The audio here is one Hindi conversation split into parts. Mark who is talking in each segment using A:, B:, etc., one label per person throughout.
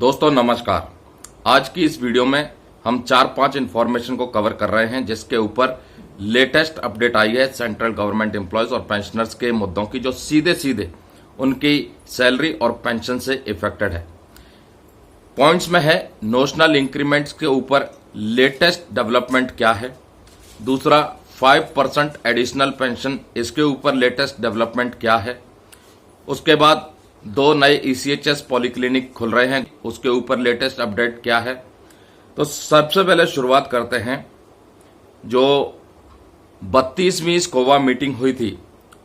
A: दोस्तों नमस्कार। आज की इस वीडियो में हम 4-5 इंफॉर्मेशन को कवर कर रहे हैं जिसके ऊपर लेटेस्ट अपडेट आई है सेंट्रल गवर्नमेंट एम्प्लॉयज और पेंशनर्स के मुद्दों की, जो सीधे सीधे उनकी सैलरी और पेंशन से इफेक्टेड है। पॉइंट्स में है नोशनल इंक्रीमेंट्स के ऊपर लेटेस्ट डेवलपमेंट क्या है, दूसरा 5% एडिशनल पेंशन, इसके ऊपर लेटेस्ट डेवलपमेंट क्या है, उसके बाद 2 नए ECHS पॉलीक्लिनिक खुल रहे हैं, उसके ऊपर लेटेस्ट अपडेट क्या है। तो सबसे पहले शुरुआत करते हैं, जो 32वीं स्कोवा मीटिंग हुई थी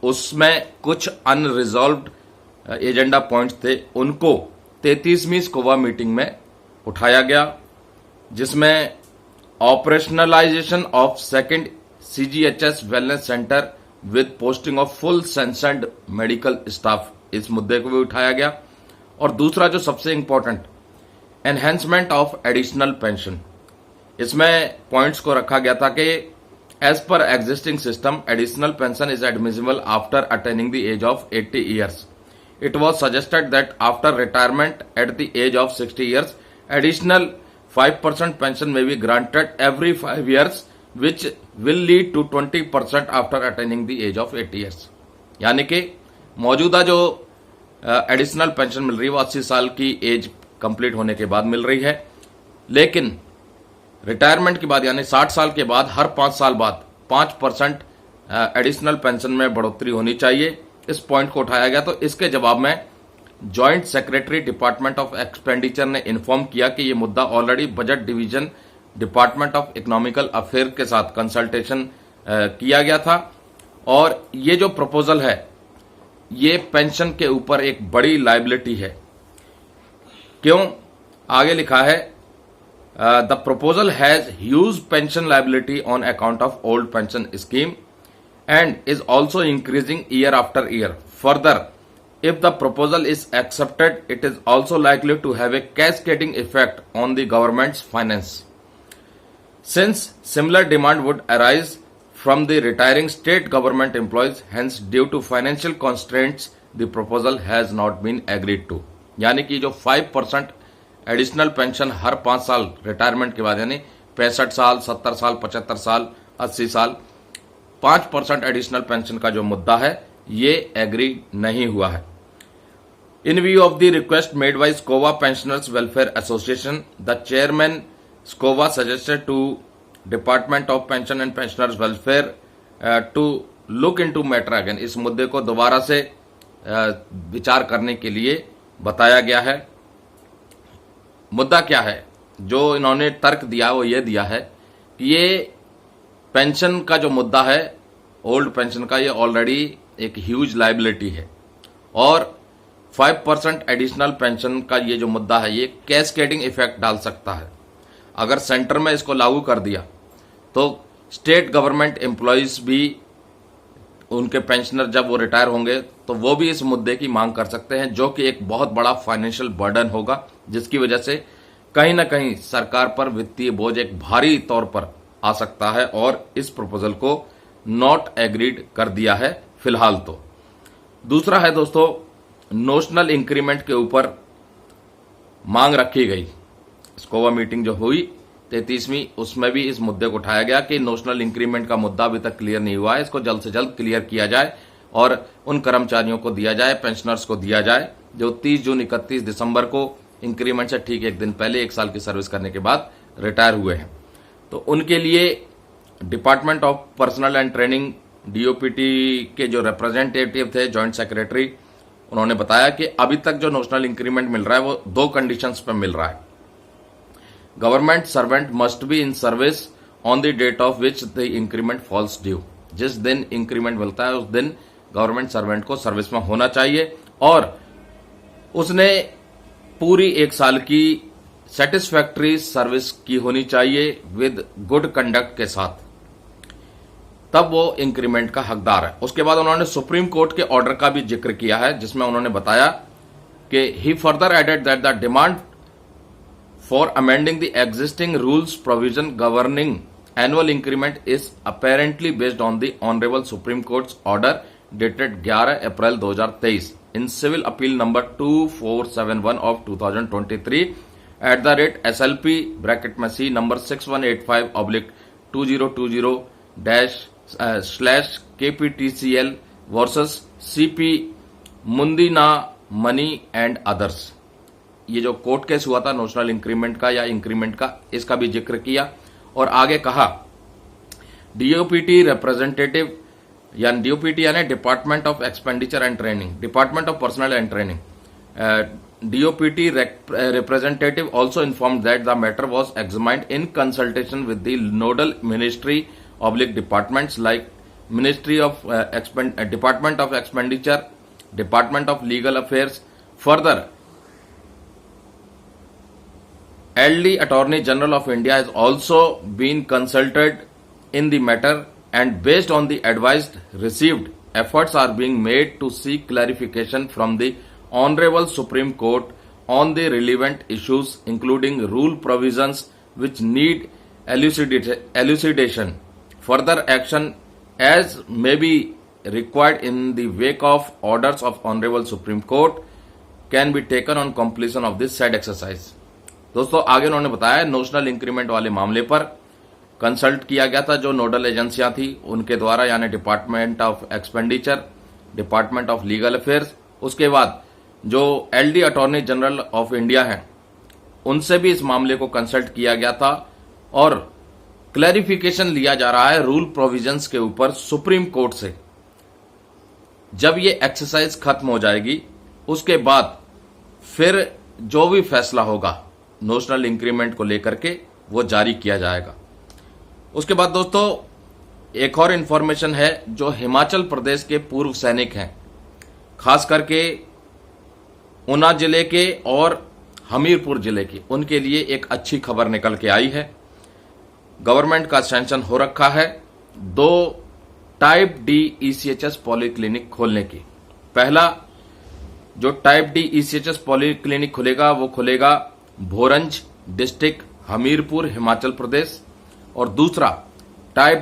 A: उसमें कुछ अनरिजॉल्व्ड एजेंडा पॉइंट्स थे, उनको 33वीं स्कोवा मीटिंग में उठाया गया, जिसमें operationalisation of second CGHS wellness centre with posting of full sanctioned medical staff, इस मुद्दे को भी उठाया गया। और दूसरा जो सबसे important, enhancement of additional pension, इसमें पॉइंट्स को रखा गया था कि as per existing system additional pension is admissible after attaining the age of 80 years. It was suggested that after retirement at the age of 60 years additional 5% pension may be granted every 5 years which will lead to 20% after attaining the age of 80 years. यानी कि मौजूदा जो एडिशनल पेंशन मिल रही है वो 80 साल की एज कंप्लीट होने के बाद मिल रही है, लेकिन रिटायरमेंट के बाद यानी 60 साल के बाद हर 5 साल बाद 5% एडिशनल पेंशन में बढ़ोतरी होनी चाहिए। इस पॉइंट को उठाया गया। तो इसके जवाब में joint secretary department of expenditure ने इन्फॉर्म किया कि ये मुद्दा already budget division department of economical affair के साथ कंसल्टेशन किया गया था, और ये जो प्रपोजल है ये पेंशन के ऊपर एक बड़ी लायबिलिटी है। क्यों? आगे लिखा है the proposal has huge pension liability on account of old pension scheme and is also increasing year after year. Further, if the proposal is accepted, it is also likely to have a cascading effect on the government's finance, since similar demand would arise from the retiring state government employees. Hence, due to financial constraints, the proposal has not been agreed to. यानी कि जो 5% एडिशनल पेंशन हर 5 साल रिटायरमेंट के बाद, यानी 65 साल, 70 साल, 75 साल, 80 साल, 5% एडिशनल पेंशन का जो मुद्दा है ये एग्री नहीं हुआ है। In view of the request made by SCOVA Pensioners Welfare Association, the chairman SCOVA suggested to Department of Pension and Pensioners Welfare to look into matter again. इस मुद्दे को दोबारा से विचार करने के लिए बताया गया है। मुद्दा क्या है? जो इन्होंने तर्क दिया वो ये दिया है कि ये पेंशन का जो मुद्दा है, ओल्ड पेंशन का, ये ऑलरेडी एक ह्यूज लायबिलिटी है, और 5% एडिशनल पेंशन का ये जो मुद्दा है ये कैस्केडिंग इफेक्ट डाल सकता है। अगर सेंटर में इसको लागू कर दिया तो स्टेट गवर्नमेंट एम्प्लॉयज भी, उनके पेंशनर जब वो रिटायर होंगे तो वो भी इस मुद्दे की मांग कर सकते हैं, जो कि एक बहुत बड़ा फाइनेंशियल बर्डन होगा, जिसकी वजह से कहीं ना कहीं सरकार पर वित्तीय बोझ एक भारी तौर पर आ सकता है, और इस प्रपोजल को नॉट एग्रीड कर दिया है फिलहाल। तो दूसरा है दोस्तों, नोशनल इंक्रीमेंट के ऊपर मांग रखी गई। स्कोवा मीटिंग जो हुई 33वीं, उसमें भी इस मुद्दे को उठाया गया कि नोशनल इंक्रीमेंट का मुद्दा अभी तक क्लियर नहीं हुआ है, इसको जल्द से जल्द क्लियर किया जाए और उन कर्मचारियों को दिया जाए, पेंशनर्स को दिया जाए जो 30 जून 31 दिसंबर को इंक्रीमेंट से ठीक एक दिन पहले 1 साल की सर्विस करने के बाद रिटायर हुए हैं। तो उनके लिए department of personal and training DOPT के जो रिप्रेजेंटेटिव थे, जॉइंट सेक्रेटरी, उन्होंने बताया कि अभी तक जो नोशनल इंक्रीमेंट मिल रहा है वो 2 कंडीशंस पे मिल रहा है। Government servant must be in service on the date of which the increment falls due. जिस दिन इंक्रीमेंट मिलता है उस दिन गवर्नमेंट सर्वेंट को सर्विस में होना चाहिए, और उसने पूरी 1 साल की सेटिस्फैक्ट्री सर्विस की होनी चाहिए विद गुड कंडक्ट के साथ, तब वो इंक्रीमेंट का हकदार है। उसके बाद उन्होंने सुप्रीम कोर्ट के ऑर्डर का भी जिक्र किया है, जिसमें उन्होंने बताया कि he further added that the demand for amending the existing rules provision governing annual increment is apparently based on the honourable supreme court's order dated 11 April 2023 in Civil Appeal number 2471 of 2023 SLP bracket में C number 6185/2020-/KPTCL versus CP Mundina Mani and others. ये जो कोर्ट केस हुआ था नोशनल इंक्रीमेंट का या इंक्रीमेंट का, इसका भी जिक्र किया और आगे कहा DOPT रिप्रेजेंटेटिव यानी DOPT यानी department of expenditure and training, department of personal and training, DOPT representative also informed that the matter was examined in consultation with the nodal ministry/departments like Ministry of Department of Expenditure, Department of Legal Affairs. Further, LD Attorney General of India has also been consulted in the matter, and based on the advice received, efforts are being made to seek clarification from the Honorable Supreme Court on the relevant issues, including rule provisions which need elucidation. Further action as may be required in the wake of orders of Honorable Supreme Court can be taken on completion of this said exercise. दोस्तों आगे उन्होंने बताया नोशनल इंक्रीमेंट वाले मामले पर कंसल्ट किया गया था जो नोडल एजेंसियां थी उनके द्वारा, यानी department of expenditure, department of legal affairs, उसके बाद जो LD attorney general of India हैं उनसे भी इस मामले को कंसल्ट किया गया था और क्लैरिफिकेशन लिया जा रहा है रूल प्रोविजंस के ऊपर सुप्रीम कोर्ट से। जब ये एक्सरसाइज खत्म हो जाएगी उसके बाद फिर जो भी फैसला होगा नोशनल इंक्रीमेंट को लेकर के वो जारी किया जाएगा। उसके बाद दोस्तों एक और इंफॉर्मेशन है जो हिमाचल प्रदेश के पूर्व सैनिक हैं, खास करके ऊना जिले के और हमीरपुर जिले के, उनके लिए एक अच्छी खबर निकल के आई है। गवर्नमेंट का सैंक्शन हो रखा है 2 टाइप डी ECHS पॉलीक्लिनिक खोलने की। पहला जो टाइप डी ECHS पॉलीक्लिनिक खुलेगा वो खुलेगा भोरंज डिस्ट्रिक्ट हमीरपुर हिमाचल प्रदेश, और दूसरा टाइप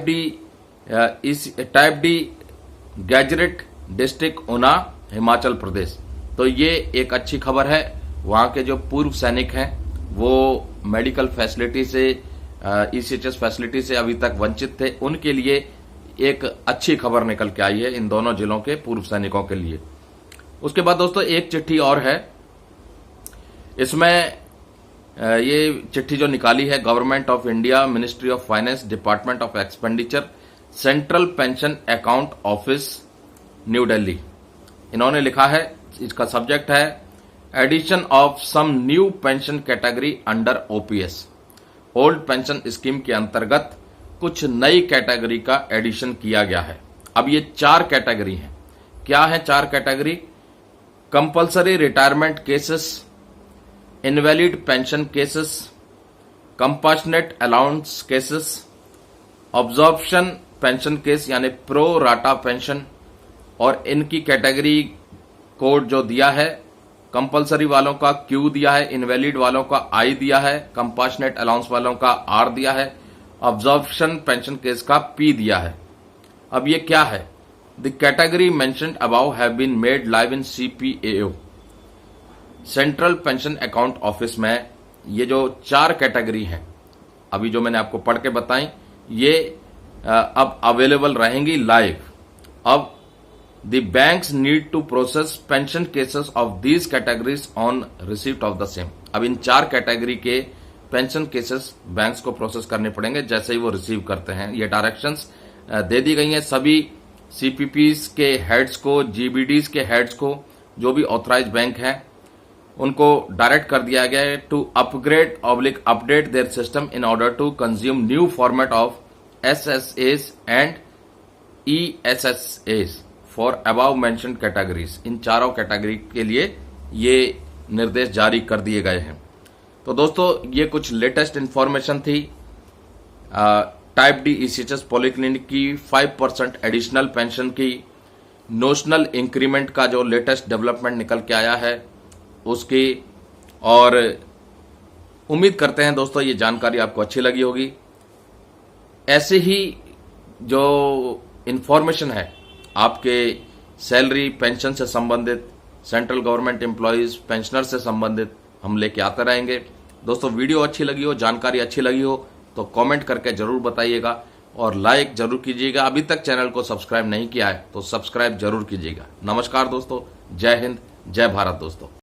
A: डी गैजरेट डिस्ट्रिक्ट ऊना हिमाचल प्रदेश। तो ये एक अच्छी खबर है। वहां के जो पूर्व सैनिक हैं वो मेडिकल फैसिलिटी से, ECHS फैसिलिटी से अभी तक वंचित थे, उनके लिए एक अच्छी खबर निकल के आई है इन दोनों जिलों के पूर्व सैनिकों के लिए। उसके बाद दोस्तों एक चिट्ठी और है, इसमें ये चिट्ठी जो निकाली है government of India, ministry of finance, department of expenditure, central pension account office new Delhi. इन्होंने लिखा है, इसका सब्जेक्ट है addition of some new pension category under OPS। Old pension scheme के अंतर्गत कुछ नई कैटेगरी का एडिशन किया गया है। अब ये 4 कैटेगरी हैं। क्या है 4 category? Compulsory retirement cases, invalid pension cases, compassionate allowance cases, absorption pension case यानी प्रो राटा पेंशन, और इनकी कैटेगरी कोड जो दिया है, कंपल्सरी वालों का Q दिया है, इनवैलिड वालों का I दिया है, कंपाशनेट अलाउंस वालों का R दिया है, ऑब्जॉर्प्शन पेंशन केस का P दिया है। अब ये क्या है? The category mentioned above have been made live in CPAO, central pension account office में। ये जो 4 कैटेगरी हैं अभी जो मैंने आपको पढ़ के बताई, ये अब अवेलेबल रहेंगी लाइव। अब the banks need to process pension cases of these categories on receipt of the same. अब इन 4 कैटेगरी के पेंशन केसेस बैंक्स को प्रोसेस करने पड़ेंगे जैसे ही वो रिसीव करते हैं। ये डायरेक्शंस दे दी गई हैं सभी CPPs के हेड्स को, GBDs के हेड्स को, जो भी ऑथराइज बैंक हैं उनको डायरेक्ट कर दिया गया है to update their system in order to consume new format of SSAs and ESSAs for above mentioned categories. इन चारों कैटेगरी के लिए ये निर्देश जारी कर दिए गए हैं। तो दोस्तों ये कुछ लेटेस्ट इंफॉर्मेशन थी टाइप डी ECHS पॉलीक्लिनिक की, 5% एडिशनल पेंशन की, नोशनल इंक्रीमेंट का जो लेटेस्ट डेवलपमेंट निकल के आया है उसकी, और उम्मीद करते हैं दोस्तों ये जानकारी आपको अच्छी लगी होगी। ऐसे ही जो इंफॉर्मेशन है आपके सैलरी पेंशन से संबंधित, सेंट्रल गवर्नमेंट एम्प्लॉयज पेंशनर से संबंधित हम लेके आते रहेंगे। दोस्तों वीडियो अच्छी लगी हो, जानकारी अच्छी लगी हो तो कमेंट करके जरूर बताइएगा और लाइक जरूर कीजिएगा। अभी तक चैनल को सब्सक्राइब नहीं किया है तो सब्सक्राइब जरूर कीजिएगा। नमस्कार दोस्तों, जय हिंद, जय भारत दोस्तों।